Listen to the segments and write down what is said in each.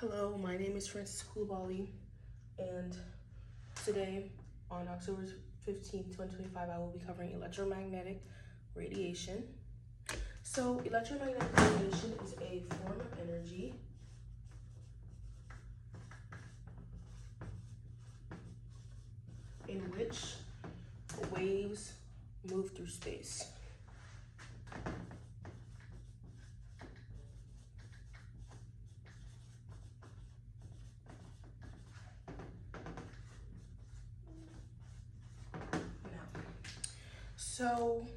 Hello, my name is coulibaly, and today on October 15th, 2025, I will be covering electromagnetic radiation. So, electromagnetic radiation is a form of energy in which waves move through space. So,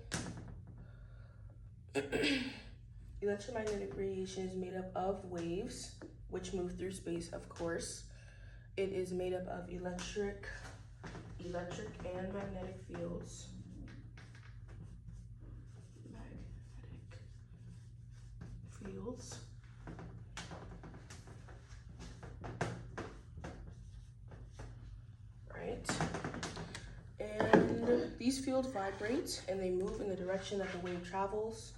electromagnetic radiation is made up of waves, which move through space, of course. It is made up of electric and magnetic fields. Right? And these fields vibrate and they move in the direction that the wave travels.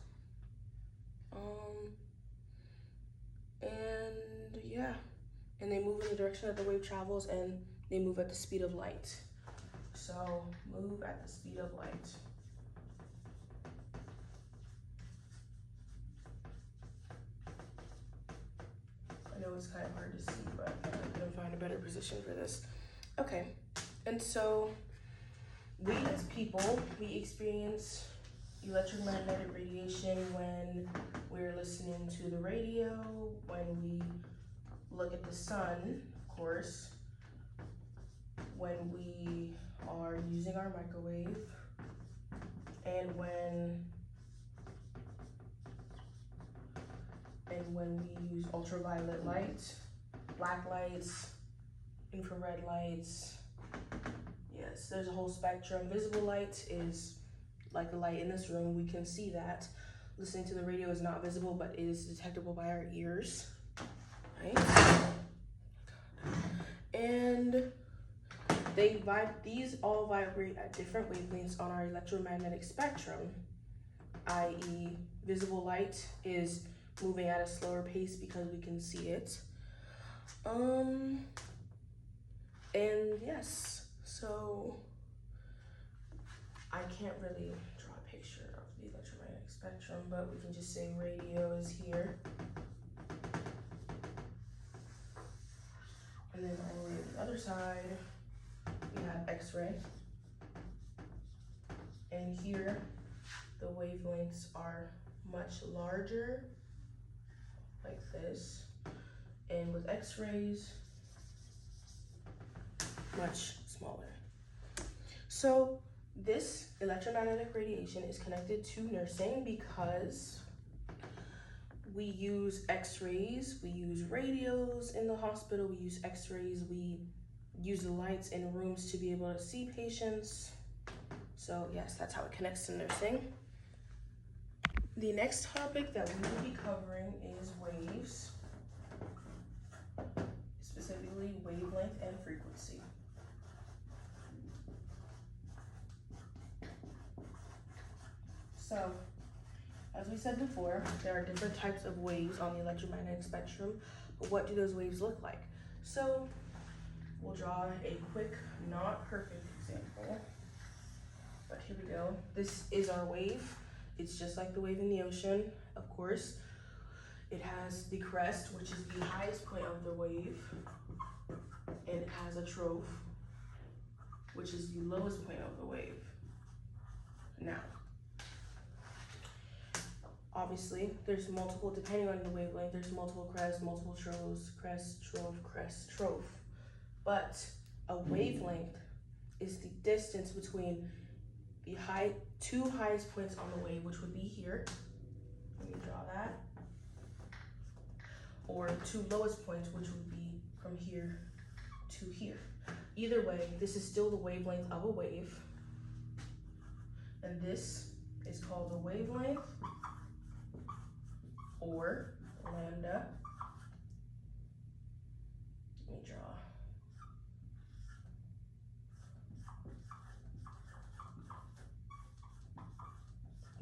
And they move in the direction that the wave travels, and they move at the speed of light. So, move at the speed of light. I know it's kind of hard to see, but I'm gonna find a better position for this. Okay, and so we as people, we experience electromagnetic radiation when we're listening to the radio, when we look at the sun, of course, when we are using our microwave, and when we use ultraviolet light, black lights, infrared lights. Yes, there's a whole spectrum. Visible light is like the light in this room. We can see that. Listening to the radio is not visible, but it is detectable by our ears, right? And these all vibrate at different wavelengths on our electromagnetic spectrum, i.e. visible light is moving at a slower pace because we can see it. And yes, so I can't really draw a picture of the electromagnetic spectrum, but we can just say radio is here. And then all the way to the other side, we have X-ray. And here, the wavelengths are much larger, like this. And with X-rays, much smaller. So this electromagnetic radiation is connected to nursing because we use X-rays, we use radios in the hospital, we use X-rays, we use the lights in rooms to be able to see patients. So yes, that's how it connects to nursing. The next topic that we will be covering is waves, specifically wavelength and frequency. So, as we said before, there are different types of waves on the electromagnetic spectrum, but what do those waves look like? So, we'll draw a quick, not perfect example, but here we go. This is our wave. It's just like the wave in the ocean, of course. It has the crest, which is the highest point of the wave, and it has a trough, which is the lowest point of the wave. Now, obviously, there's multiple, depending on the wavelength, there's multiple crests, multiple troughs, crest, trough. But a wavelength is the distance between the two highest points on the wave, which would be here. Let me draw that. Or two lowest points, which would be from here to here. Either way, this is still the wavelength of a wave. And this is called the wavelength, or lambda. Let me draw.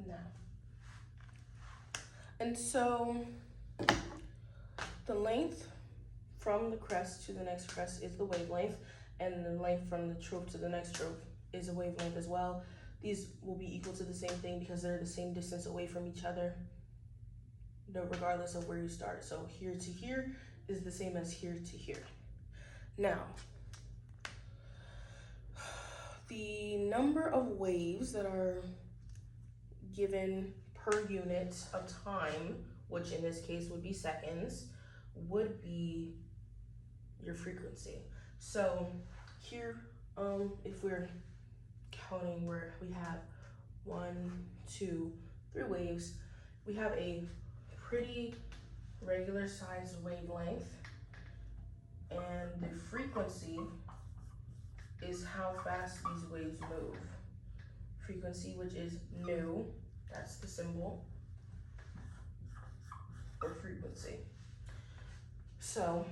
Now. And so the length from the crest to the next crest is the wavelength, and the length from the trough to the next trough is a wavelength as well. These will be equal to the same thing because they're the same distance away from each other, regardless of where you start. So here to here is the same as here to here. Now, the number of waves that are given per unit of time, which in this case would be seconds, would be your frequency. So here, if we're counting where we have 1, 2, 3 waves, we have a pretty regular sized wavelength, and the frequency is how fast these waves move. Frequency, which is nu, that's the symbol for frequency. So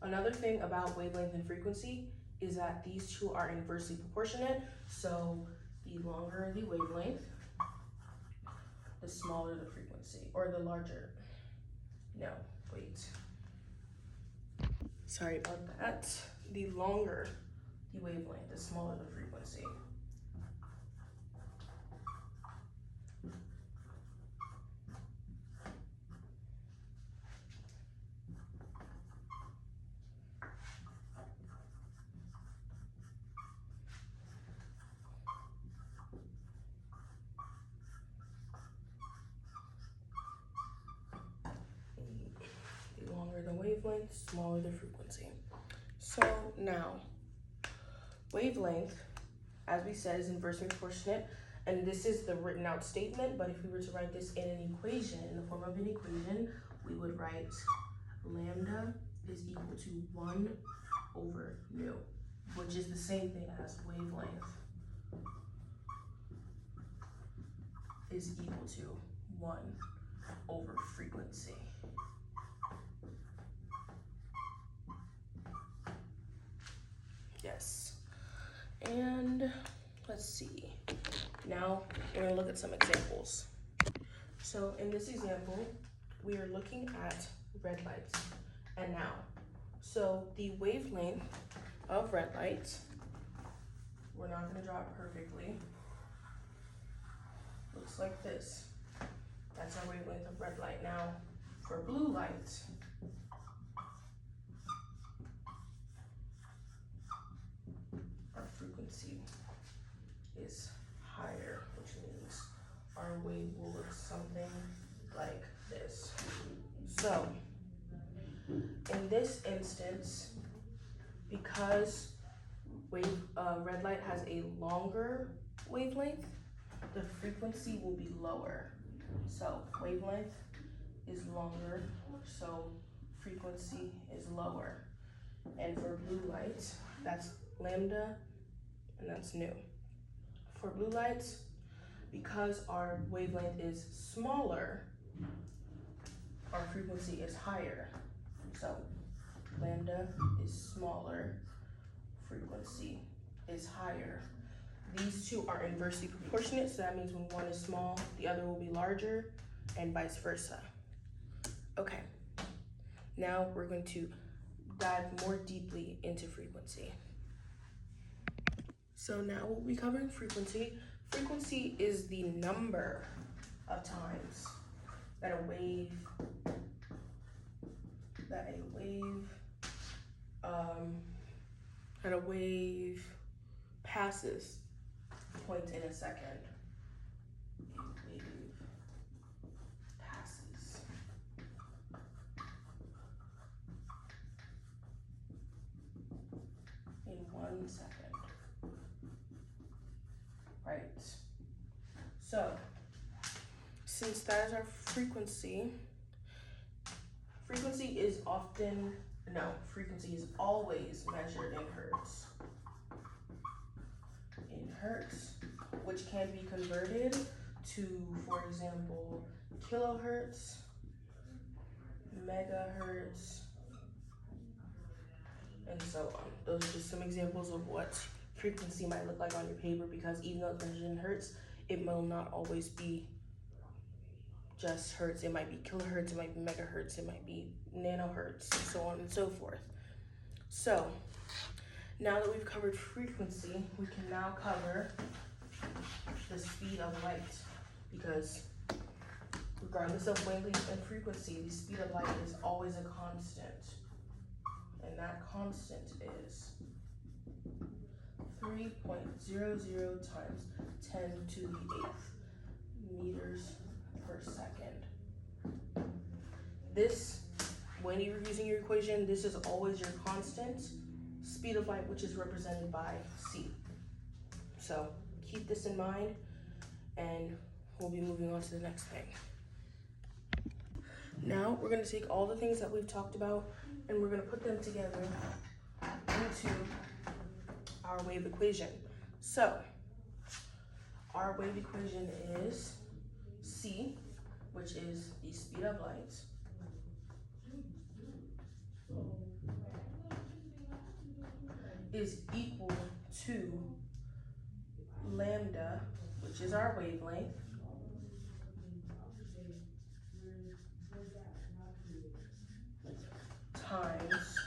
another thing about wavelength and frequency is that these two are inversely proportionate. So the longer the wavelength, the smaller the frequency, or the larger. No, wait. Sorry about that. The longer the wavelength, the smaller the frequency. The longer the wavelength, smaller the frequency. So now, wavelength, as we said, is inversely proportionate, and this is the written out statement, but if we were to write this in an equation, in the form of an equation, we would write lambda is equal to 1 over nu, which is the same thing as wavelength is equal to 1 over frequency. Yes. And let's see. Now we're gonna look at some examples. So in this example, we are looking at red lights. And now, so the wavelength of red lights, we're not gonna draw it perfectly. Looks like this. That's our wavelength of red light. Now, for blue light, our frequency is higher, which means our wave will look something like this. So, in this instance, because red light has a longer wavelength, the frequency will be lower. So wavelength is longer, so frequency is lower. And for blue light, that's lambda, and that's nu. For blue lights, because our wavelength is smaller, our frequency is higher. So lambda is smaller, frequency is higher. These two are inversely proportionate, so that means when one is small, the other will be larger, and vice versa. Okay, now we're going to dive more deeply into frequency. So now we'll be covering frequency. Frequency is the number of times that a wave passes point in a second. A wave passes. In 1 second. Right. So, since that is our frequency is frequency is always measured in hertz. In hertz, which can be converted to, for example, kilohertz, megahertz, and so on. Those are just some examples of what frequency might look like on your paper, because even though it's measured in hertz, it will not always be just hertz, it might be kilohertz, it might be megahertz, it might be nanohertz, and so on and so forth. So now that we've covered frequency, we can now cover the speed of light, because regardless of wavelength and frequency, the speed of light is always a constant. And that constant is 3.00 times 10 to the 8th meters per second. This, when you're using your equation, this is always your constant speed of light, which is represented by c. So keep this in mind, and we'll be moving on to the next thing. Now we're going to take all the things that we've talked about and we're going to put them together into our wave equation. So our wave equation is c, which is the speed of light, is equal to lambda, which is our wavelength, times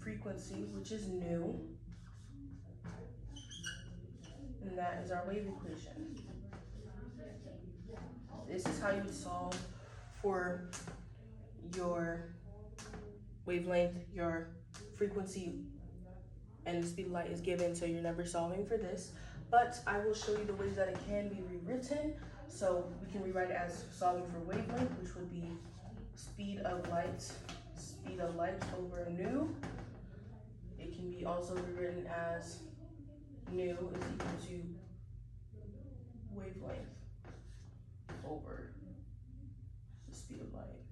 frequency, which is nu, and that is our wave equation. This is how you would solve for your wavelength, your frequency, and the speed of light is given, so you're never solving for this. But I will show you the ways that it can be rewritten. So we can rewrite it as solving for wavelength, which would be speed of light over nu. It can be also rewritten as nu is equal to wavelength over the speed of light.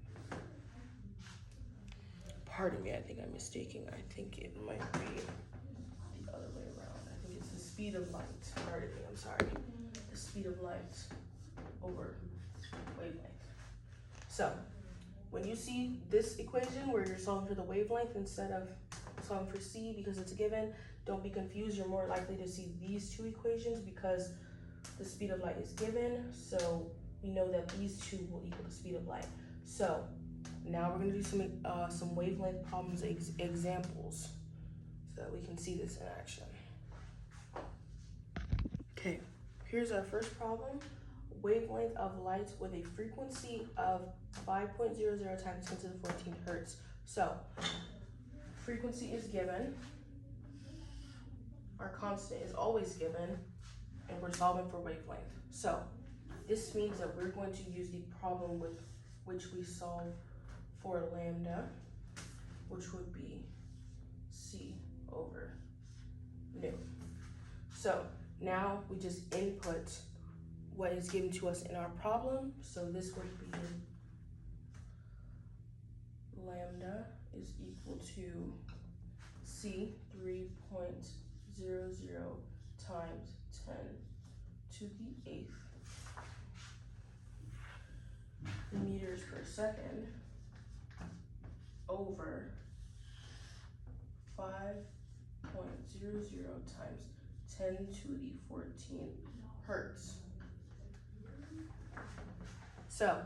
Pardon me, I think I'm mistaking. I think it might be the other way around. I think it's the speed of light. Pardon me, I'm sorry. The speed of light over wavelength. So when you see this equation where you're solving for the wavelength instead of solving for c because it's a given, don't be confused. You're more likely to see these two equations because the speed of light is given. So we know that these two will equal the speed of light. So now we're going to do some wavelength problems examples so that we can see this in action. Okay, here's our first problem. Wavelength of light with a frequency of 5.00 times 10 to the 14 hertz. So frequency is given, our constant is always given, and we're solving for wavelength. So this means that we're going to use the problem with which we solve for lambda, which would be c over nu. So now we just input what is given to us in our problem. So this would be lambda is equal to c, 3.00 times 10 to the 8th meters per second over 5.00 times 10 to the 14 hertz. So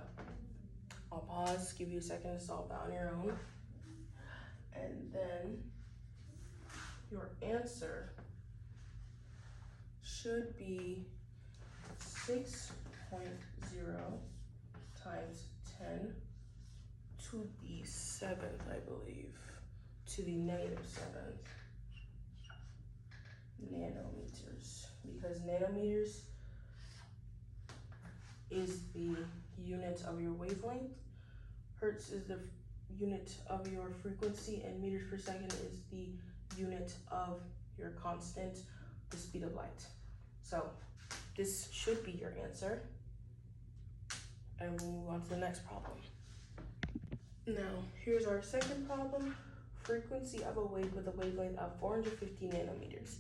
I'll pause, give you a second to solve that on your own. And then your answer should be 6.0 times 10 to the 7th, I believe, to the -7th nanometers, because nanometers is the unit of your wavelength, hertz is the unit of your frequency, and meters per second is the unit of your constant, the speed of light. So this should be your answer. And we'll move on to the next problem. Now, here's our second problem. Frequency of a wave with a wavelength of 450 nanometers.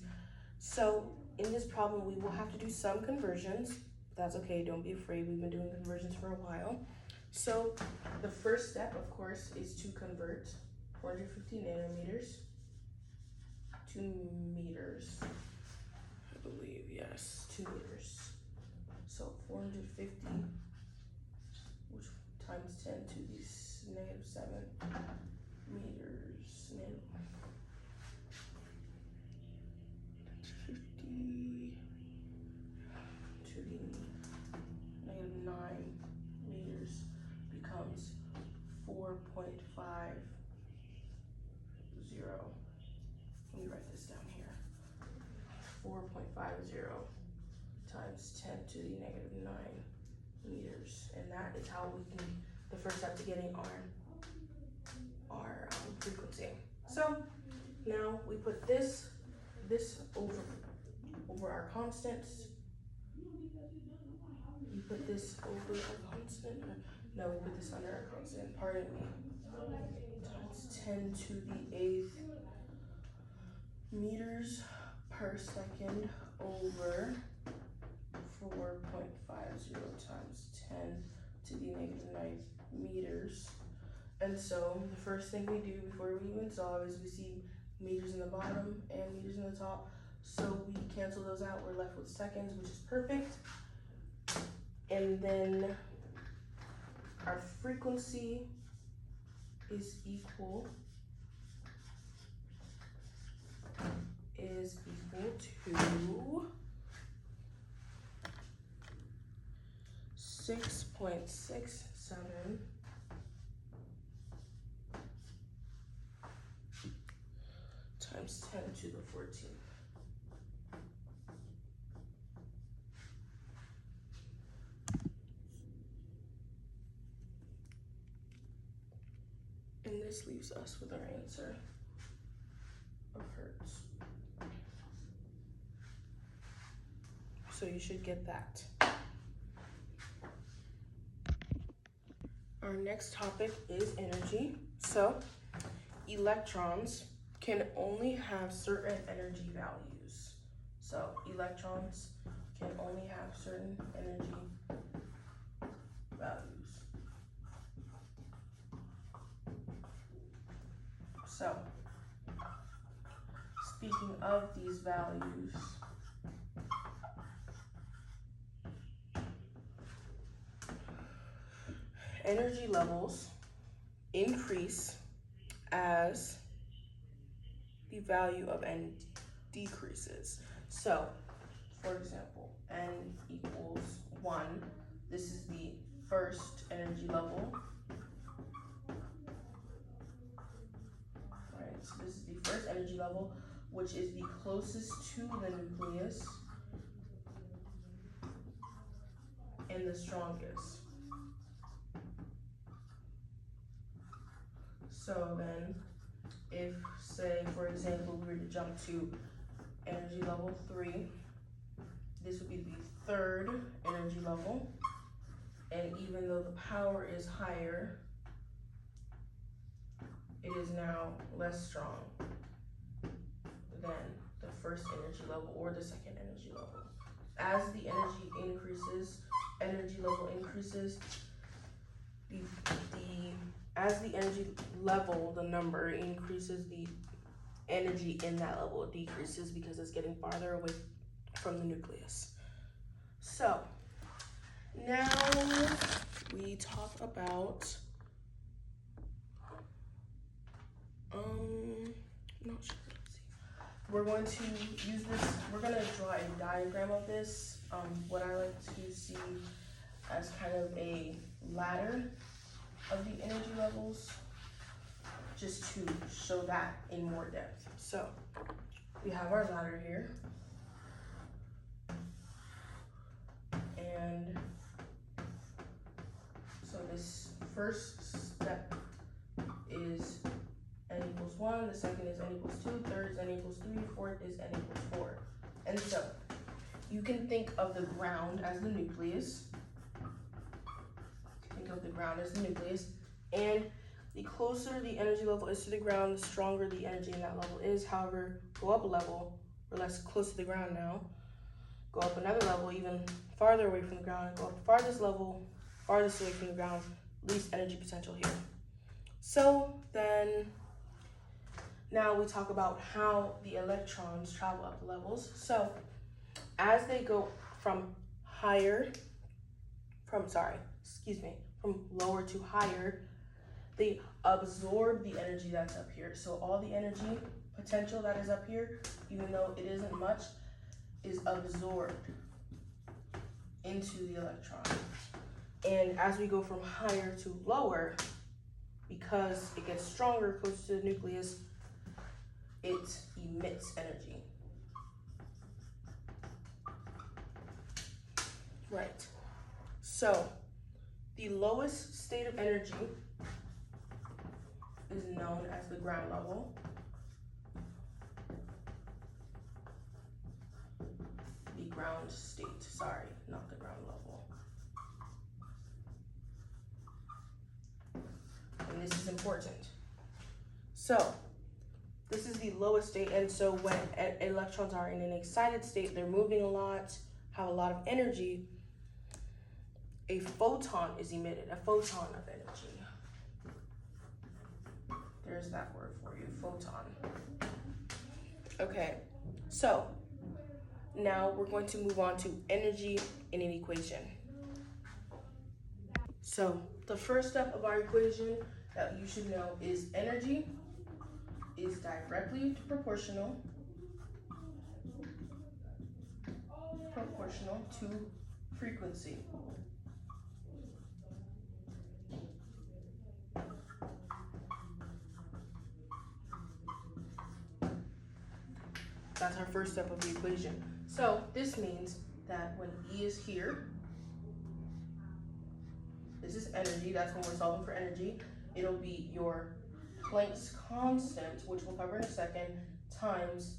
So in this problem, we will have to do some conversions. That's okay, don't be afraid. We've been doing conversions for a while. So the first step, of course, is to convert 450 nanometers to meters. I believe, yes, 2 meters. So 450, which times 10 to the negative 7 meters. 50 to the negative 9 meters becomes 4.50. Let me write this down here. 4.50 times 10 to the negative 9 meters. And that is how we can, the first step to getting our frequency. So now we put this over our constants. We put this over our constant, no, we put this under our constant, pardon me. Times 10 to the 8th meters per second over 4.50 times 10 to the negative 9 meters. And so the first thing we do before we even solve is we see meters in the bottom and meters in the top. So we cancel those out, we're left with seconds, which is perfect. And then our frequency is equal to 6.67 times 10 to the 14th. And this leaves us with our answer of hertz. So you should get that. Our next topic is energy. So electrons can only have certain energy values. So electrons can only have certain energy values. So speaking of these values, energy levels increase as the value of N decreases. So, for example, N equals 1. This is the first energy level. Right, so this is the first energy level, which is the closest to the nucleus and the strongest. So then, if, say, for example, we were to jump to energy level 3, this would be the third energy level. And even though the power is higher, it is now less strong than the first energy level or the second energy level. As the energy level increases, as the energy level, the number increases, the energy in that level decreases because it's getting farther away from the nucleus. So now we talk about, not sure, let's see. We're going to use this, we're gonna draw a diagram of this, what I like to see as kind of a ladder of the energy levels, just to show that in more depth. So we have our ladder here, and so this first step is n equals 1, the second is n equals 2, third is n equals 3, fourth is n equals 4. And so you can think of the ground as the nucleus. Think of the ground as the nucleus, and the closer the energy level is to the ground, the stronger the energy in that level is. However, go up a level, we're less close to the ground now. Go up another level, even farther away from the ground. Go up farthest level, farthest away from the ground, least energy potential here. So then, now we talk about how the electrons travel up the levels. So from from lower to higher, they absorb the energy that's up here. So all the energy potential that is up here, even though it isn't much, is absorbed into the electron. And as we go from higher to lower, because it gets stronger close to the nucleus, it emits energy. Right. So the lowest state of energy is known as the ground level. The ground state, sorry, not the ground level. And this is important. So this is the lowest state, and so when electrons are in an excited state, they're moving a lot, have a lot of energy, a photon is emitted, a photon of energy. There's that word for you, photon. Okay, so now we're going to move on to energy in an equation. So the first step of our equation that you should know is energy is directly proportional to frequency. That's our first step of the equation. So this means that when E is here, this is energy, that's when we're solving for energy. It'll be your Planck's constant, which we'll cover in a second, times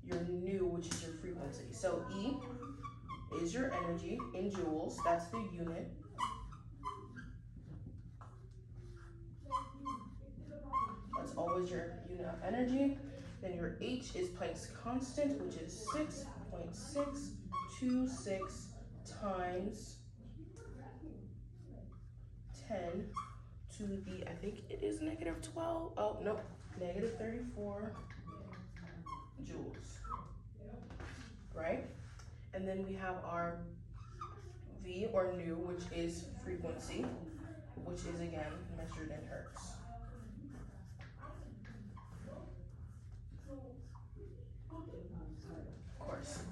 your nu, which is your frequency. So E is your energy in joules, that's the unit. That's always your unit of energy. Then your H is Planck's constant, which is 6.626 times 10 to the, I think it is -12, oh no, -34 joules, right? And then we have our V or nu, which is frequency, which is again measured in hertz. Of course.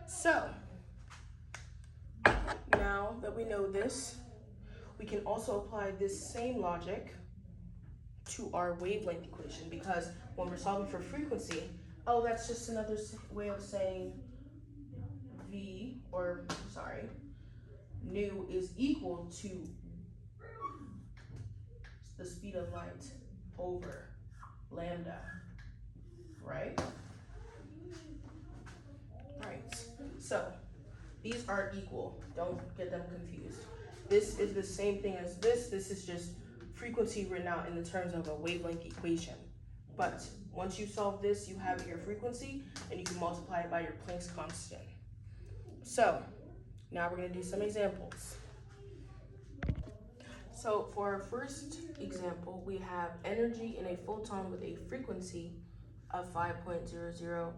So now that we know this, we can also apply this same logic to our wavelength equation, because when we're solving for frequency, oh, that's just another way of saying nu is equal to the speed of light over lambda, right? Right, so these are equal, don't get them confused. This is the same thing as this is just frequency written out in the terms of a wavelength equation. But once you solve this, you have your frequency and you can multiply it by your Planck's constant. So now we're going to do some examples. So for our first example, we have energy in a photon with a frequency of 5.00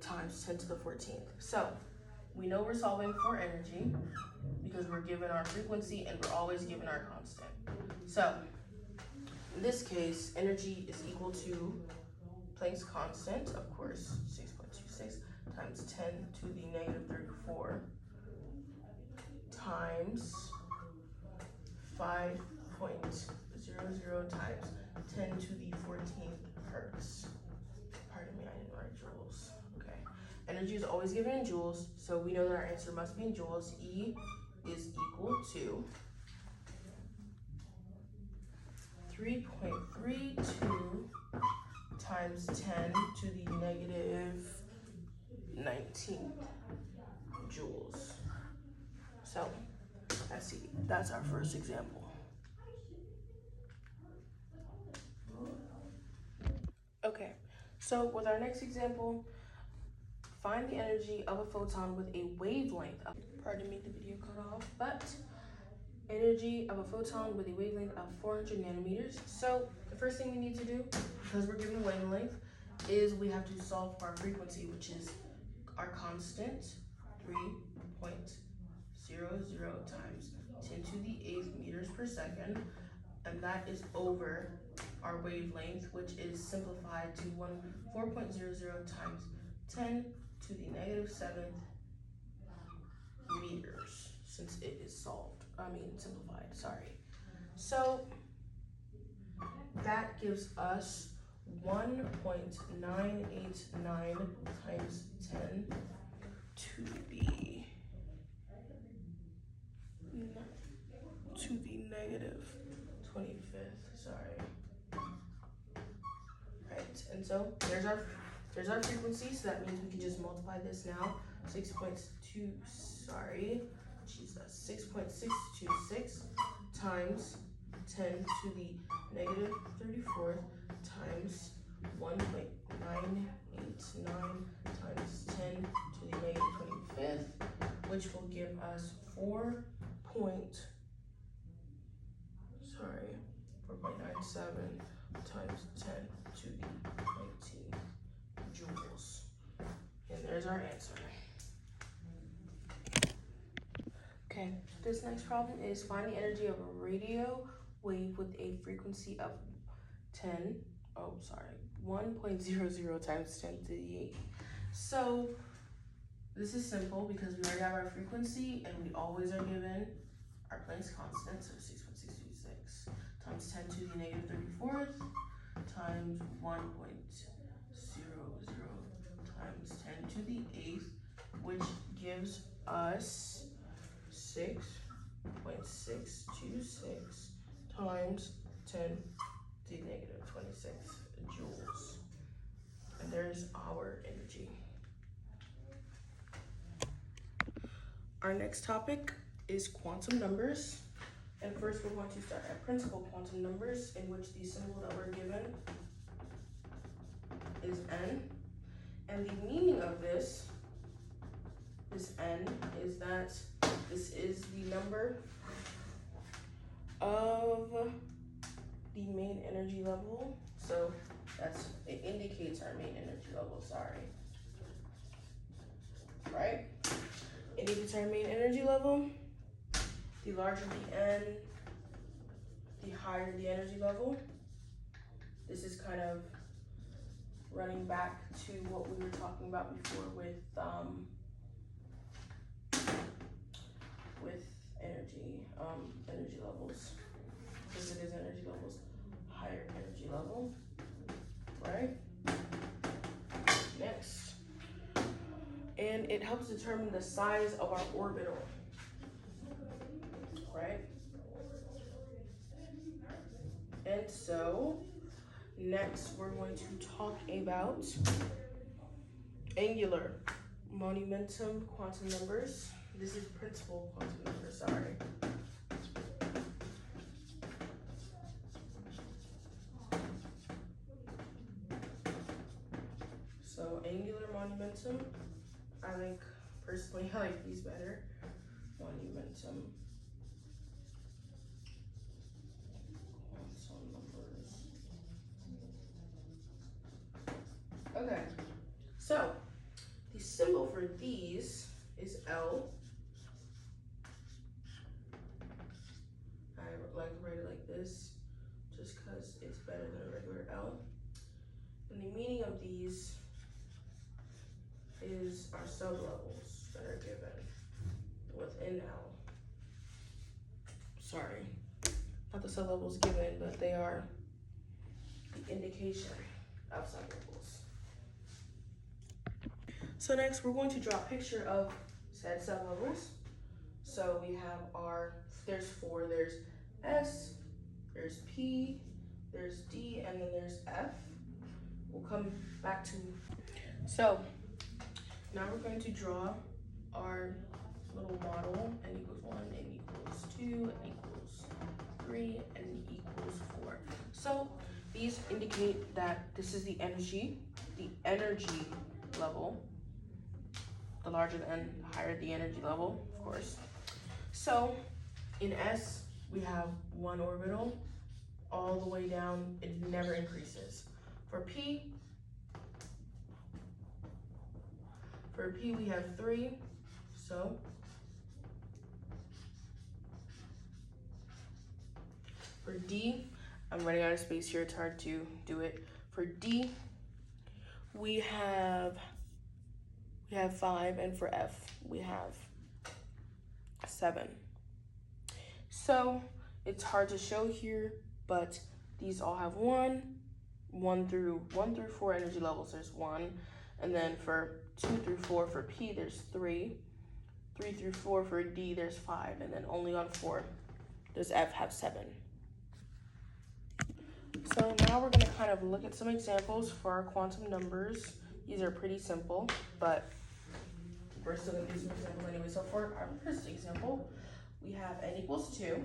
times 10 to the 14th. So we know we're solving for energy because we're given our frequency and we're always given our constant. So in this case, energy is equal to Planck's constant, of course, 6.26 times 10 to the -34 times 5.00 times 10 to the 14th hertz. Pardon me, I didn't write joules. Okay. Energy is always given in joules, so we know that our answer must be in joules. E is equal to 3.32 times 10 to the -19 joules. So let's see, that's our first example. Okay, so with our next example, find the energy of a photon with a wavelength of, pardon me, the video cut off, but energy of a photon with a wavelength of 400 nanometers. So the first thing we need to do, because we're given wavelength, is we have to solve for our frequency, which is our constant, 3.00 times 10 to the 8th meters per second, and that is over our wavelength, which is simplified to 4.00 times 10 to the negative 7th meters, since it is simplified, sorry. So that gives us 1.989 times 10 to the negative 25th, sorry. Right, and so there's our frequency, so that means we can just multiply this now. 6.626 times 10 to the negative 34th times 1.989 times 10 to the negative 25th, which will give us 4.97 times 10 to the 19 joules. And there's our answer. Okay, this next problem is find the energy of a radio wave with a frequency of 1.00 times 10 to the 8. So this is simple because we already have our frequency and we always are given our Planck's constant, so 6.626 times 10 to the negative 34th times 1.00 times 10 to the 8th, which gives us 6.626 times 10 to the negative 26 joules. And there's our energy. Our next topic is quantum numbers. And first we're going to start at principal quantum numbers, in which the symbol that we're given is n. And the meaning of this n is that this is the number of the main energy level. So it indicates our main energy level, sorry. Right? It indicates our main energy level. The larger the n, the higher the energy level. This is kind of running back to what we were talking about before with energy levels. Because it is energy levels, higher energy level, right? Next. And it helps determine the size of our orbital, right? And so next we're going to talk about angular momentum quantum numbers. This is principal quantum numbers, sorry. So angular momentum, personally I like these better. Momentum quantum numbers. Okay, so the symbol for these is L. I like to write it like this, just because it's better than a regular L. And the meaning of these is our sublevels that are given within L. Sorry, not the sublevels given, but they are the indication of sublevels. So next we're going to draw a picture of said sublevels. So we have there's 4, there's S, there's P, there's D, and then there's F. We'll come back to, so now we're going to draw our little model, n equals 1, n equals 2, n equals 3, n equals 4. So these indicate that this is the energy level. The larger the n, the higher the energy level, of course. So in S, we have 1 orbital all the way down, it never increases. For P, we have 3, so For D, I'm running out of space here, it's hard to do it. For D, we have 5, and for F, we have 7. So it's hard to show here, but these all have 1 through 4 energy levels, there's 1. And then for 2 through 4 for P, there's 3. 3 through 4 for D, there's 5. And then only on 4 does F have 7. So now we're gonna kind of look at some examples for our quantum numbers. These are pretty simple, but we're still gonna do some examples anyway. So for our first example, we have n equals 2.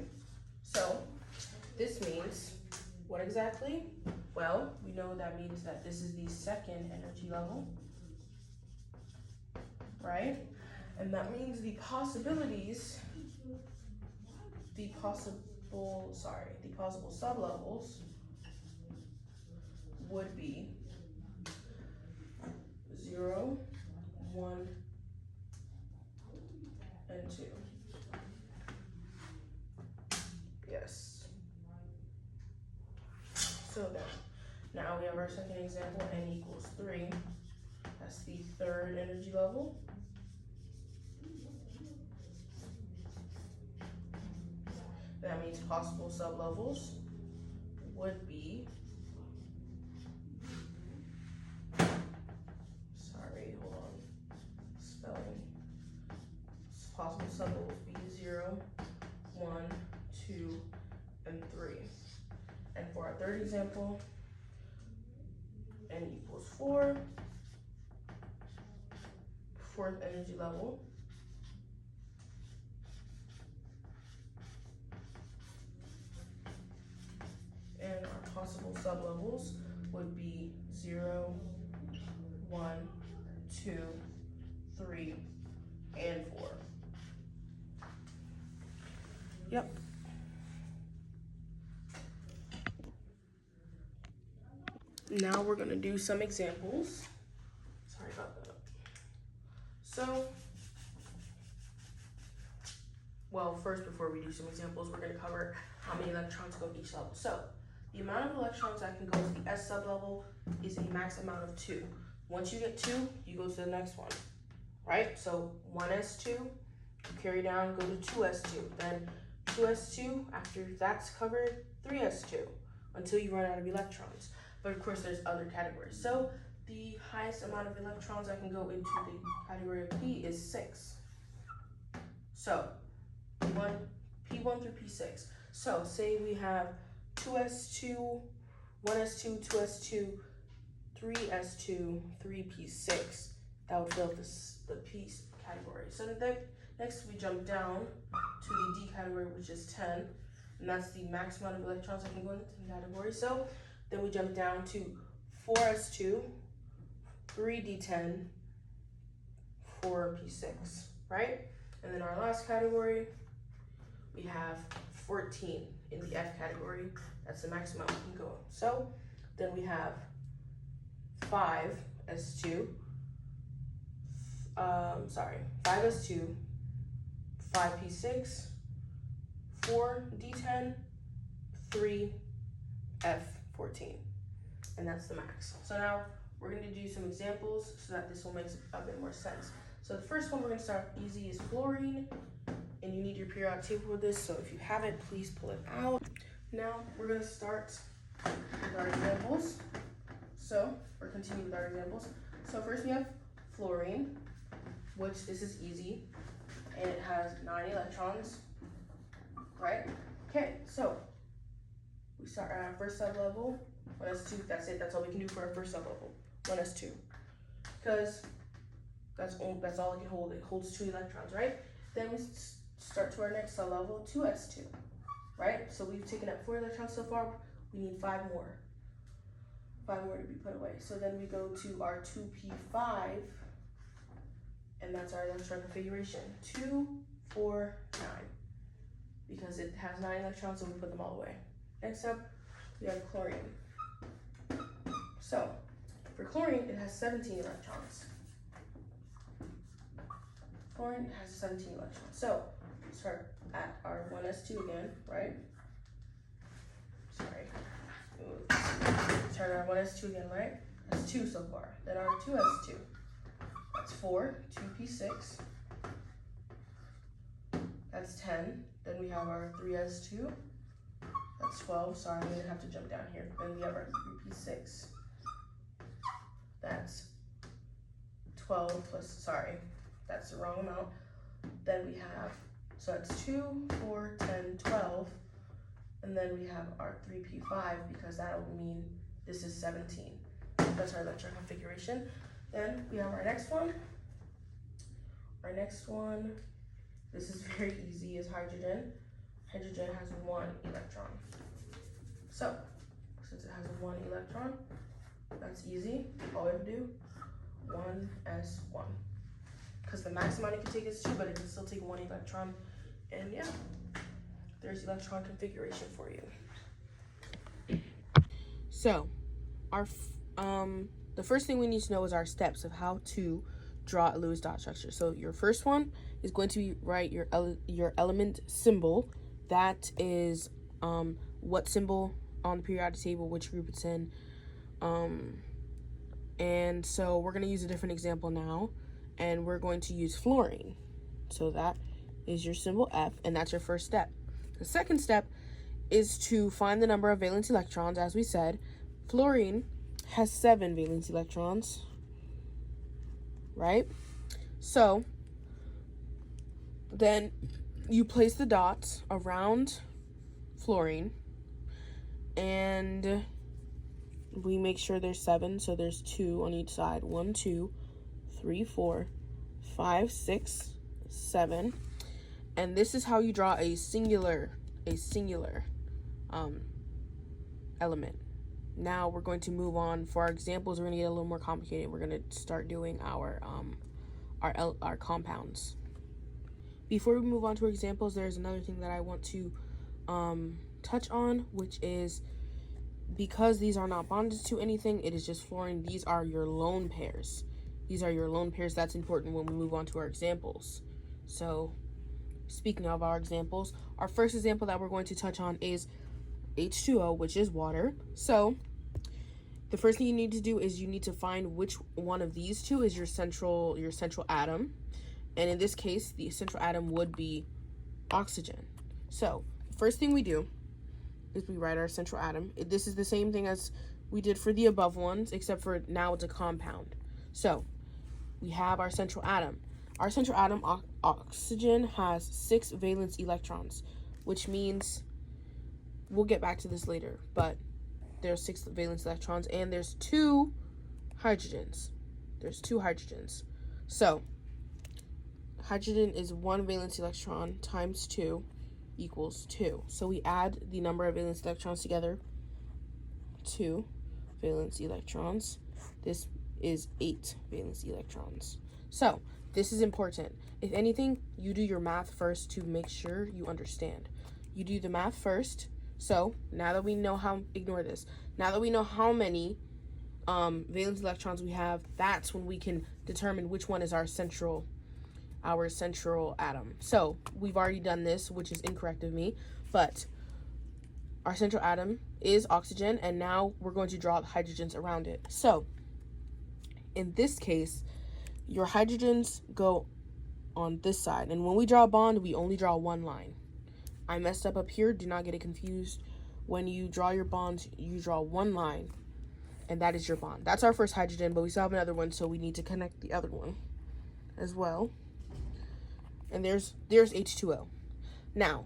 So this means what exactly? Well, we know that means that this is the second energy level, right? And that means the possibilities, the possible sublevels would be 0, 1, and 2. Yes. So then, now we have our second example, n equals 3. That's the third energy level. That means possible sublevels would be, spelling. Possible sublevels would be 0, 1, 2, and 3. And for our third example, n equals 4, fourth energy level. And our possible sublevels would be 0, 1, 2, 3, and 4. Yep. Now we're gonna do some examples. Sorry about that. So, well, first before we do some examples, we're gonna cover how many electrons go to each level. So, the amount of electrons that can go to the S sublevel is a max amount of 2. Once you get 2, you go to the next one, right? So 1s2, you carry down, go to 2s2, then 2s2, after that's covered, 3s2, until you run out of electrons. But of course, there's other categories. So the highest amount of electrons that can go into the category of P is 6. So P1 through P6. So say we have 2s2, 1s2, 2s2, 3s2, 3p6. That would fill the P category. So next we jump down to the D category, which is 10, and that's the max amount of electrons that can go into the category. So then we jump down to 4s2, 3d10, 4p6, right? And then our last category, we have 14 in the F category. That's the maximum we can go. So then we have 5s2, 5s2, 5p6, 4d10, 3f14, and that's the max. So now we're going to do some examples so that this will make a bit more sense. So the first one we're going to start easy is fluorine, and you need your periodic table for this, so if you have it, please pull it out. Now we're going to start with our examples. So we're continuing with our examples. So first we have fluorine, which this is easy, and it has 9 electrons, right? Okay, so we start at our first sublevel, 1s2, that's it, that's all we can do for our first sublevel, 1s2. Because that's all it can hold, it holds 2 electrons, right? Then we start to our next sublevel, 2s2, right? So we've taken up 4 electrons so far, we need 5 more. 5 more to be put away. So then we go to our 2p5, and that's our electron configuration, 2, 4, 9. Because it has 9 electrons, so we put them all away. Next up, we have chlorine. So, for chlorine, it has 17 electrons. Chlorine has 17 electrons. So, start at our 1s2 again, right? sorry. Turn our 1s2 again, right? That's 2 so far. Then our 2s2. That's 4, 2p6. That's 10. Then we have our 3s2. That's 12. Sorry, I'm gonna have to jump down here. Then we have our 3p6. That's 12 plus, sorry, that's the wrong amount. Then we have, so that's 2, 4, 10, 12. And then we have our 3p5 because that will mean this is 17. That's our electron configuration. Then we have our next one. Our next one, this is very easy, is hydrogen. Hydrogen has 1 electron. So, since it has 1 electron, that's easy. All we have to do, 1s1. Because the max amount it can take is 2, but it can still take 1 electron. And yeah, there's electron configuration for you. So, the first thing we need to know is our steps of how to draw a Lewis dot structure. So your first one is going to be write your element symbol. That is what symbol on the periodic table, which group it's in. And so we're going to use a different example now, and we're going to use fluorine. So that is your symbol F, and that's your first step. The second step is to find the number of valence electrons. As we said, fluorine has 7 valence electrons, right? So then you place the dots around fluorine, and we make sure there's 7, so there's 2 on each side. 1, 2, 3, 4, 5, 6, 7. And this is how you draw a singular element. Now we're going to move on. For our examples, we're going to get a little more complicated. We're going to start doing our compounds. Before we move on to our examples, there's another thing that I want to touch on, which is, because these are not bonded to anything, it is just fluorine. These are your lone pairs. These are your lone pairs. That's important when we move on to our examples. So, speaking of our examples, our first example that we're going to touch on is H2O, which is water. So, the first thing you need to do is you need to find which one of these two is your central atom. And in this case, the central atom would be oxygen. So, first thing we do is we write our central atom. This is the same thing as we did for the above ones, except for now it's a compound. So, we have our central atom. Our central atom, oxygen, has 6 valence electrons, which means, we'll get back to this later, but there's 6 valence electrons, and there's 2 hydrogens. There's 2 hydrogens. So, hydrogen is 1 valence electron times 2 equals 2. So we add the number of valence electrons together. 2 valence electrons. This is 8 valence electrons. So this is important. If anything, you do your math first to make sure you understand. You do the math first. So now that we know how, ignore this. Now that we know how many valence electrons we have, that's when we can determine which one is our central atom. So we've already done this, which is incorrect of me, but our central atom is oxygen, and now we're going to draw hydrogens around it. So in this case, your hydrogens go on this side, and when we draw a bond, we only draw one line. I messed up here. Do not get it confused. When you draw your bonds, you draw one line, and that is your bond. That's our first hydrogen, but we still have another one, so we need to connect the other one as well. And there's H2O. Now,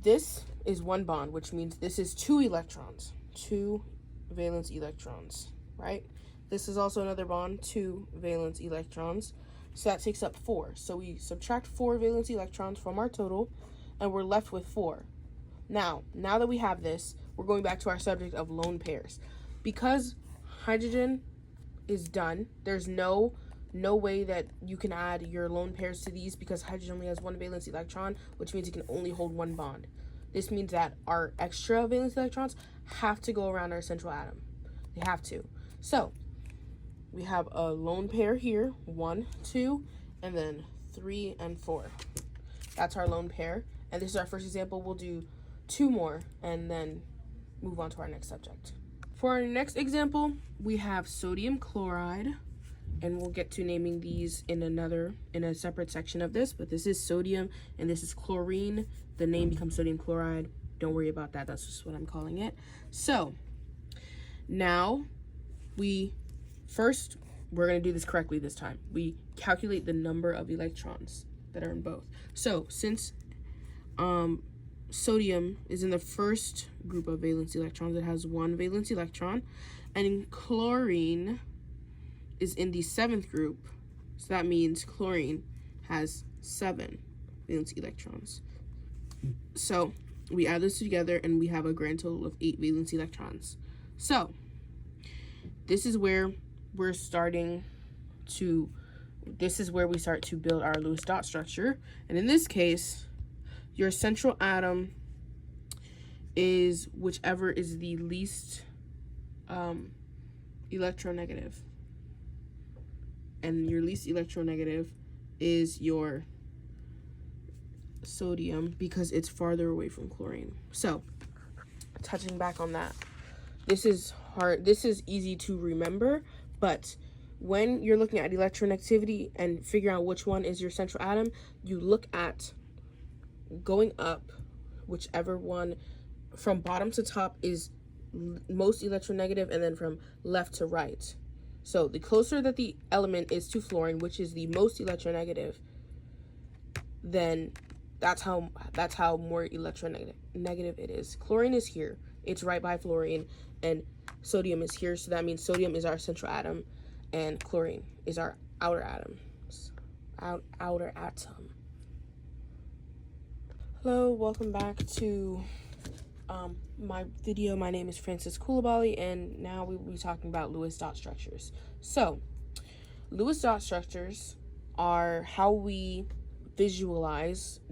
this is one bond, which means this is 2 electrons, 2 valence electrons, right? This is also another bond, 2 valence electrons. So that takes up 4. So we subtract 4 valence electrons from our total, and we're left with 4. Now that we have this, we're going back to our subject of lone pairs. Because hydrogen is done, there's no way that you can add your lone pairs to these, because hydrogen only has 1 valence electron, which means it can only hold 1 bond. This means that our extra valence electrons have to go around our central atom. They have to. So we have a lone pair here, 1, 2, and then 3 and 4. That's our lone pair. And this is our first example. We'll do 2 more, and then move on to our next subject. For our next example, we have sodium chloride, and we'll get to naming these in a separate section of this, but this is sodium and this is chlorine. The name becomes sodium chloride. Don't worry about that. That's just what I'm calling it. So now we're going to do this correctly this time. We calculate the number of electrons that are in both. So since sodium is in the first group of valence electrons, it has one valence electron, and chlorine is in the 7th group, so that means chlorine has 7 valence electrons. So we add those together and we have a grand total of 8 valence electrons. So this is where we start to build our Lewis dot structure. And in this case, your central atom is whichever is the least electronegative. And your least electronegative is your sodium because it's farther away from chlorine. So, touching back on that, this is hard. This is easy to remember, but when you're looking at electronegativity and figuring out which one is your central atom, you look at going up, whichever one from bottom to top is most electronegative, and then from left to right. So the closer that the element is to fluorine, which is the most electronegative, then that's how more electronegative it is. Chlorine is here. It's right by fluorine, and sodium is here. So that means sodium is our central atom, and chlorine is our outer atom. Outer atom. Hello, welcome back to my video. My name is Francis Coulibaly, and now we will be talking about Lewis dot structures. So, Lewis dot structures are how we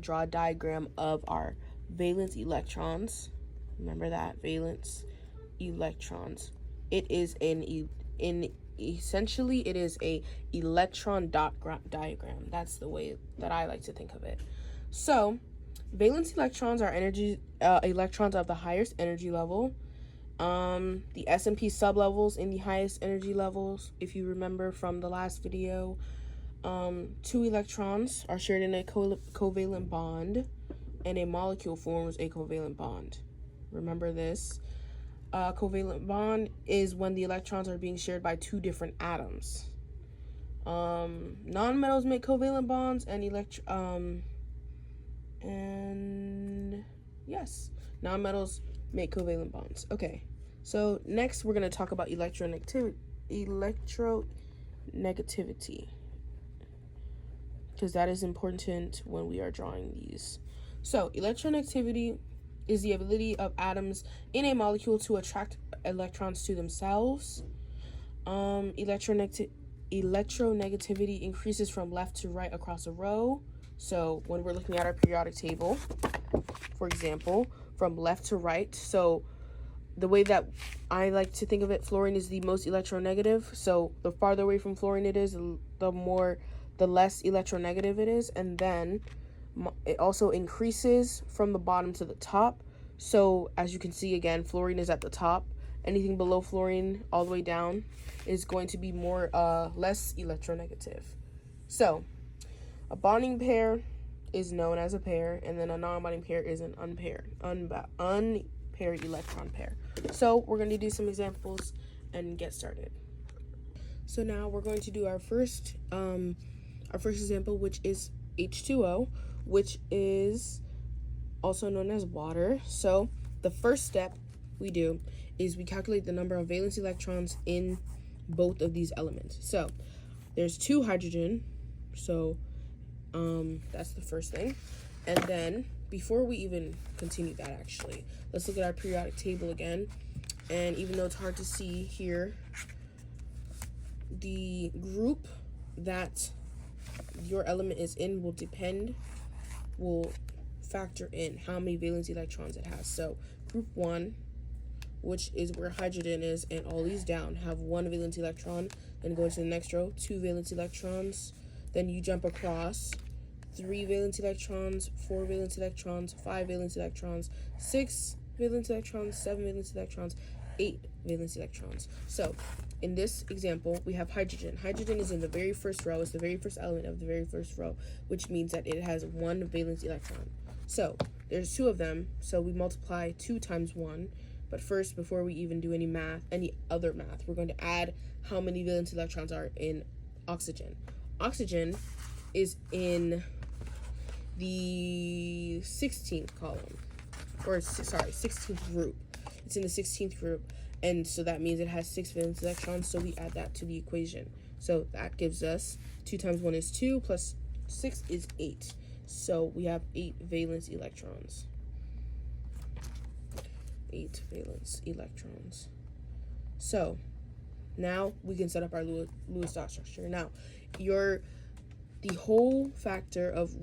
draw a diagram of our valence electrons. Remember that, valence electrons. It is essentially it is a electron dot diagram. That's the way that I like to think of it. So, valence electrons are electrons of the highest energy level. The S&P sublevels in the highest energy levels, if you remember from the last video, 2 electrons are shared in a covalent bond, and a molecule forms a covalent bond. Remember this. Covalent bond is when the electrons are being shared by 2 different atoms. Nonmetals make covalent bonds, and yes, nonmetals make covalent bonds. Okay, so next we're going to talk about electronegativity, because that is important when we are drawing these. So electronegativity is the ability of atoms in a molecule to attract electrons to themselves. Electronegativity increases from left to right across a row. So when we're looking at our periodic table, for example, from left to right, so the way that I like to think of it, fluorine is the most electronegative. So the farther away from fluorine it is, the less electronegative it is. And then it also increases from the bottom to the top. So as you can see, again, fluorine is at the top. Anything below fluorine all the way down is going to be less electronegative. So a bonding pair is known as a pair, and then a non-bonding pair is an unpaired electron pair. So we're going to do some examples and get started. So now we're going to do our first example, which is H2O, which is also known as water. So the first step we do is we calculate the number of valence electrons in both of these elements. So there's 2 hydrogen, so that's the first thing. And then before we even continue that, actually, let's look at our periodic table again. And even though it's hard to see here, the group that your element is in will factor in how many valence electrons it has. So group 1, which is where hydrogen is, and all these down have 1 valence electron. Then go to the next row, 2 valence electrons. Then you jump across 3 valence electrons, 4 valence electrons, 5 valence electrons, 6 valence electrons, 7 valence electrons, 8 valence electrons. So in this example, we have hydrogen. Hydrogen is in the very first row. It's the very first element of the very first row, which means that it has 1 valence electron. So there's 2 of them, so we multiply 2 times 1. But first, before we even do any other math, we're going to add how many valence electrons are in oxygen. Oxygen is in the 16th column, or sorry, 16th group. It's in the 16th group, and so that means it has 6 valence electrons, so we add that to the equation. So that gives us 2 times 1 is 2, plus 6 is 8. So we have 8 valence electrons. 8 valence electrons. So now we can set up our Lewis dot structure. Now, the whole factor of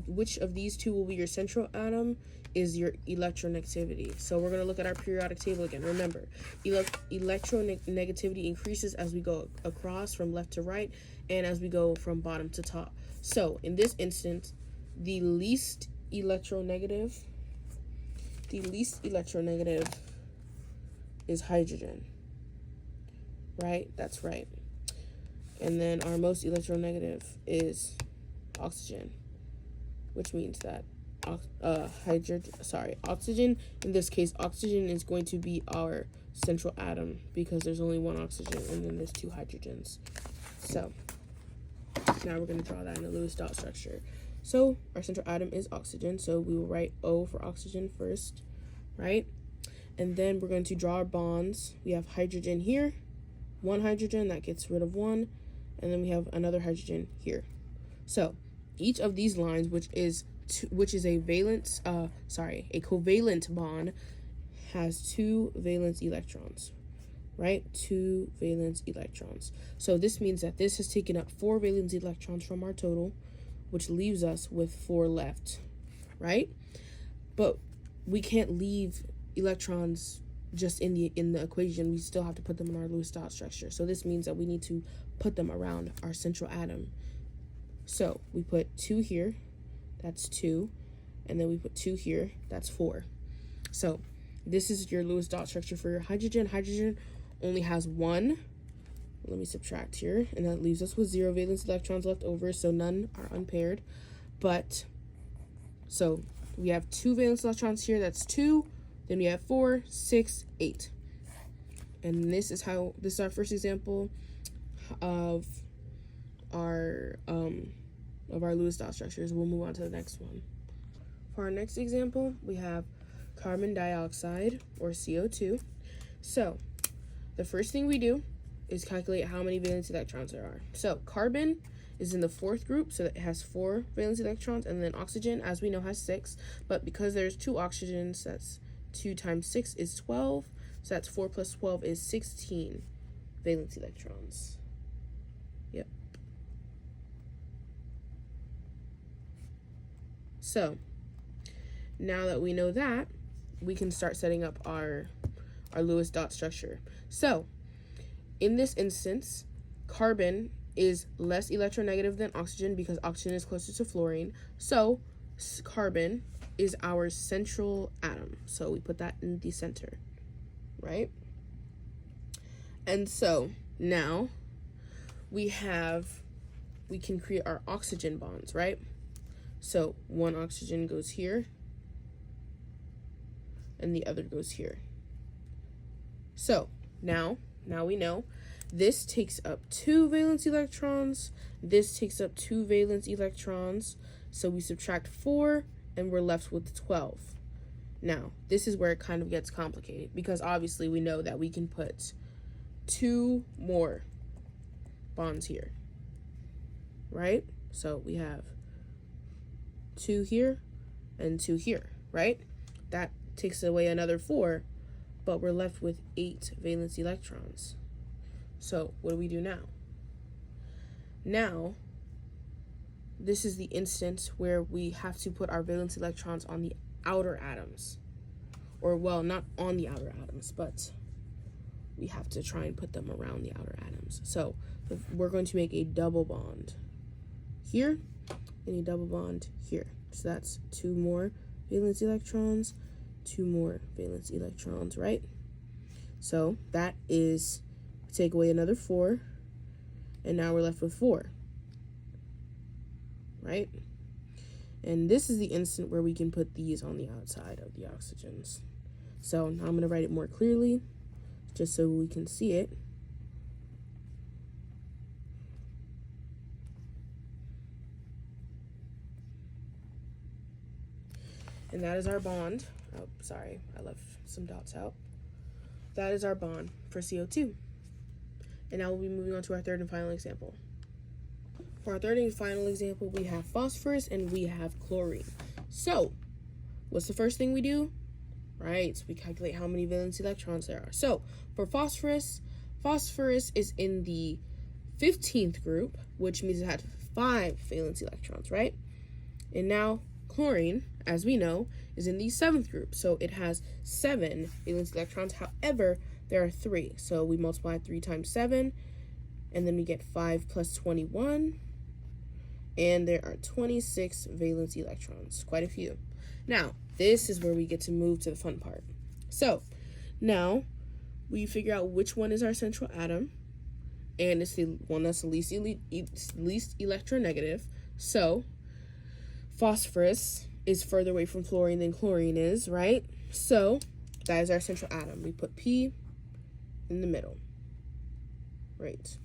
which of these two will be your central atom is your electronegativity. So we're going to look at our periodic table again. Remember, electronegativity increases as we go across from left to right and as we go from bottom to top. So in this instance, the least electronegative is hydrogen. Right? That's right. And then our most electronegative is oxygen, which means that oxygen, in this case, oxygen is going to be our central atom because there's only 1 oxygen and then there's 2 hydrogens. So now we're going to draw that in a Lewis dot structure. So our central atom is oxygen, so we will write O for oxygen first, right? And then we're going to draw our bonds. We have hydrogen here, 1 hydrogen, that gets rid of 1, and then we have another hydrogen here. So each of these lines, which is a covalent bond, has 2 valence electrons, right? 2 valence electrons. So this means that this has taken up 4 valence electrons from our total, which leaves us with 4 left, right? But we can't leave electrons just in the equation. We still have to put them in our Lewis dot structure. So this means that we need to put them around our central atom. So we put 2 here, that's 2, and then we put 2 here, that's 4. So this is your Lewis dot structure for your hydrogen. Hydrogen only has 1. Let me subtract here, and that leaves us with 0 valence electrons left over, so none are unpaired. But so we have 2 valence electrons here, that's 2. Then we have 4, 6, 8. And this is our first example of our Lewis dot structures. We'll move on to the next one. For our next example, we have carbon dioxide, or CO2. So the first thing we do is calculate how many valence electrons there are. So carbon is in the 4th group, so it has 4 valence electrons, and then oxygen, as we know, has 6. But because there's 2 oxygens, that's 2 times 6 is 12. So that's 4 plus 12 is 16 valence electrons. Yep. So now that we know that, we can start setting up our Lewis dot structure. So in this instance, carbon is less electronegative than oxygen because oxygen is closer to fluorine. So carbon is our central atom. So we put that in the center, right? And so now we can create our oxygen bonds, right? So 1 oxygen goes here and the other goes here. So now we know this takes up 2 valence electrons, this takes up 2 valence electrons, so we subtract 4 and we're left with 12. Now, this is where it kind of gets complicated because obviously we know that we can put 2 more bonds here, right? So we have 2 here and 2 here, right? That takes away another 4, but we're left with 8 valence electrons. So what do we do now? Now, this is the instance where we have to put our valence electrons on the outer atoms. Or, well, not on the outer atoms, but we have to try and put them around the outer atoms. So we're going to make a double bond here and a double bond here. So that's 2 more valence electrons 2 more valence electrons, right? So that is, take away another 4, and now we're left with 4, right? And this is the instant where we can put these on the outside of the oxygens. So now I'm going to write it more clearly, just so we can see it. And that is our bond. Oh, sorry, I left some dots out. That is our bond for CO2. And now we'll be moving on to our third and final example. For our third and final example, we have phosphorus and we have chlorine. So, what's the first thing we do? Right, we calculate how many valence electrons there are. So, for phosphorus is in the 15th group, which means it had 5 valence electrons, right? And now, chlorine, as we know, is in the 7th group. So, it has 7 valence electrons. However, there are 3. So, we multiply 3 times 7, and then we get 5 plus 21. And there are 26 valence electrons, quite a few. Now, this is where we get to move to the fun part. So, now we figure out which one is our central atom, and it's the one that's the least electronegative. So, phosphorus is further away from fluorine than chlorine is, right? So, that is our central atom. We put P in the middle. Right.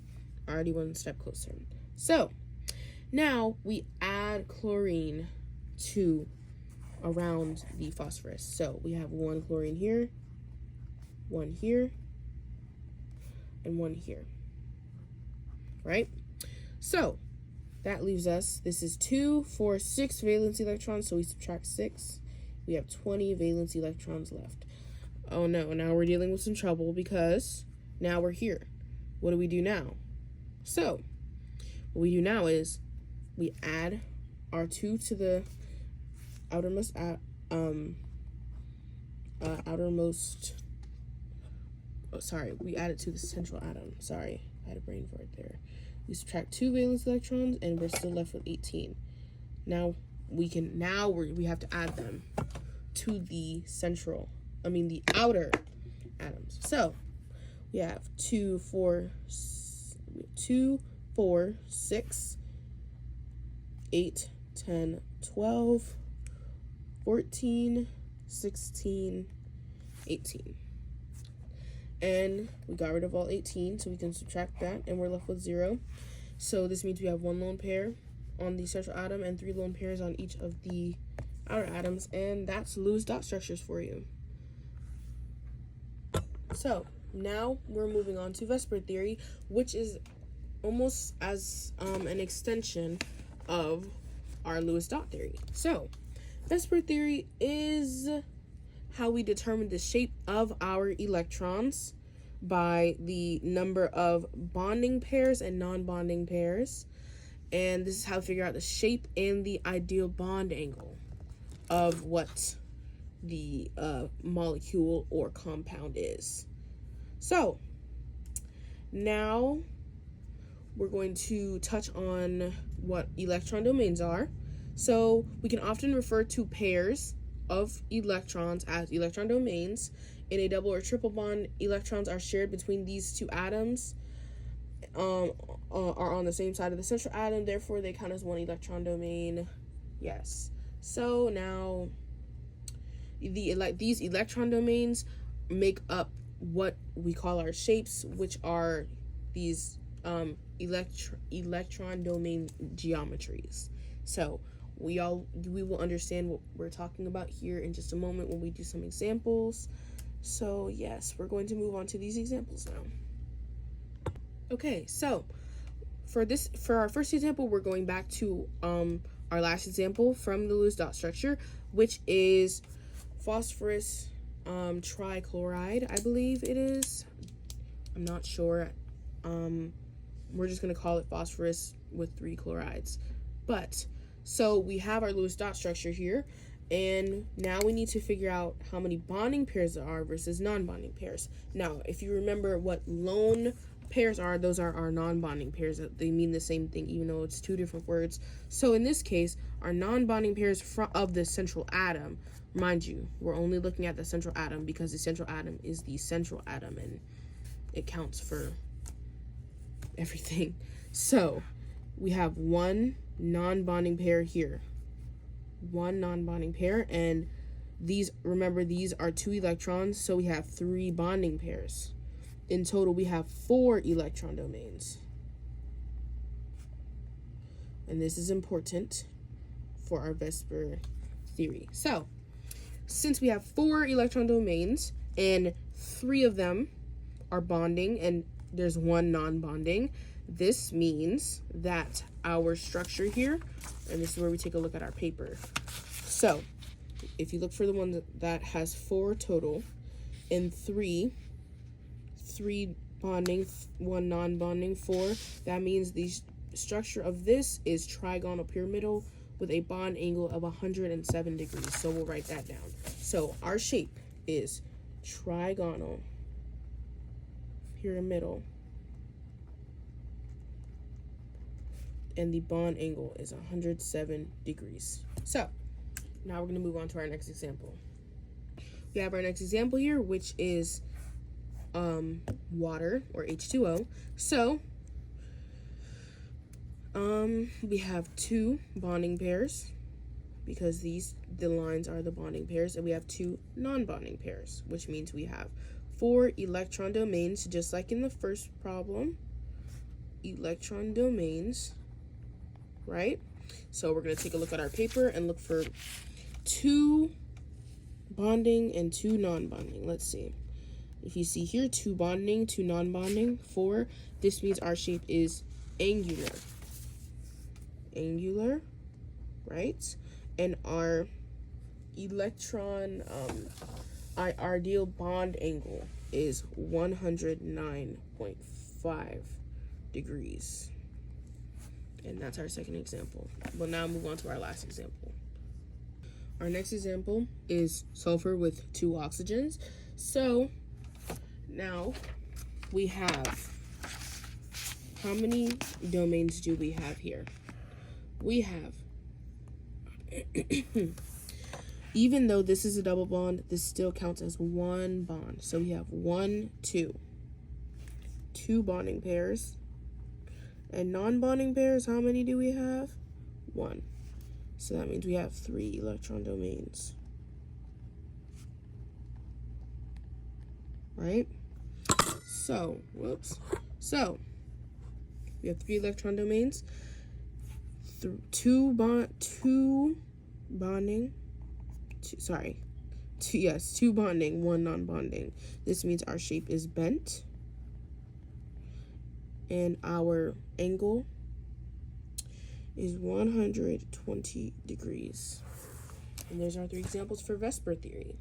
Already one step closer. So, now we add chlorine to around the phosphorus. So we have 1 chlorine here, 1 here, and 1 here, right? So that leaves us, this is 2, 4, 6 valence electrons, so we subtract 6. We have 20 valence electrons left. Oh no, now we're dealing with some trouble because now we're here. What do we do now? So what we do now is we add our 2 to the outermost, we add it to the central atom. Sorry, I had a brain fart there. We subtract 2 valence electrons, and we're still left with 18. Now we have to add them to the the outer atoms. So we have 2, 4, 6, 8, 10, 12, 14, 16, 18. And we got rid of all 18, so we can subtract that, and we're left with 0. So this means we have 1 lone pair on the central atom and 3 lone pairs on each of the outer atoms, and that's Lewis dot structures for you. So now we're moving on to Vesper theory, which is almost as an extension of our Lewis dot theory. So Vesper theory is how we determine the shape of our electrons by the number of bonding pairs and non-bonding pairs. And this is how we figure out the shape and the ideal bond angle of what the molecule or compound is. So now we're going to touch on what electron domains are. So we can often refer to pairs of electrons as electron domains. In a double or triple bond, electrons are shared between these 2 atoms, are on the same side of the central atom, therefore they count as 1 electron domain. Yes. So now these electron domains make up what we call our shapes, which are these electron domain geometries. So we will understand what we're talking about here in just a moment when we do some examples. So yes, we're going to move on to these examples now. Okay, so for our first example, we're going back to our last example from the Lewis dot structure, which is phosphorus trichloride, I believe it is. I'm not sure. We're just going to call it phosphorus with 3 chlorides. But so we have our Lewis dot structure here, and now we need to figure out how many bonding pairs there are versus non-bonding pairs. Now, if you remember what lone pairs are, those are our non-bonding pairs. They mean the same thing, even though it's two different words. So in this case, our non-bonding pairs of the central atom, mind you, we're only looking at the central atom because the central atom is the central atom and it counts for everything. So we have one non-bonding pair here, one non-bonding pair, and these, remember, these are 2 electrons, so we have 3 bonding pairs. In total, we have 4 electron domains. And this is important for our VSEPR theory. So, since we have 4 electron domains and 3 of them are bonding and there's 1 non-bonding, this means that our structure here, and this is where we take a look at our paper. So, if you look for the one that has 4 total and 3 bonding, 1 non-bonding, 4, that means the structure of this is trigonal pyramidal with a bond angle of 107 degrees. So we'll write that down. So our shape is trigonal pyramidal, and the bond angle is 107 degrees. So now we're going to move on to our next example. We have our next example here, which is water, or H2O. So we have 2 bonding pairs because the lines are the bonding pairs, and we have 2 non-bonding pairs, which means we have 4 electron domains, just like in the first problem. Electron domains, right? So we're going to take a look at our paper and look for 2 bonding and 2 non-bonding. Let's see. If you see here, 2 bonding, 2 non-bonding, 4, this means our shape is angular. Angular, right? And our electron, our ideal bond angle is 109.5 degrees. And that's our second example. We'll now move on to our last example. Our next example is sulfur with 2 oxygens. So now we have, how many domains do we have here? We have, even though this is a double bond, this still counts as 1 bond. So we have 1, 2 bonding pairs. And non-bonding pairs, how many do we have? 1. So that means we have 3 electron domains. Right? So, So, we have 3 electron domains. 2 bonding. 2 bonding, 1 non-bonding. This means our shape is bent. And our angle is 120 degrees. And there's our 3 examples for VSEPR theory.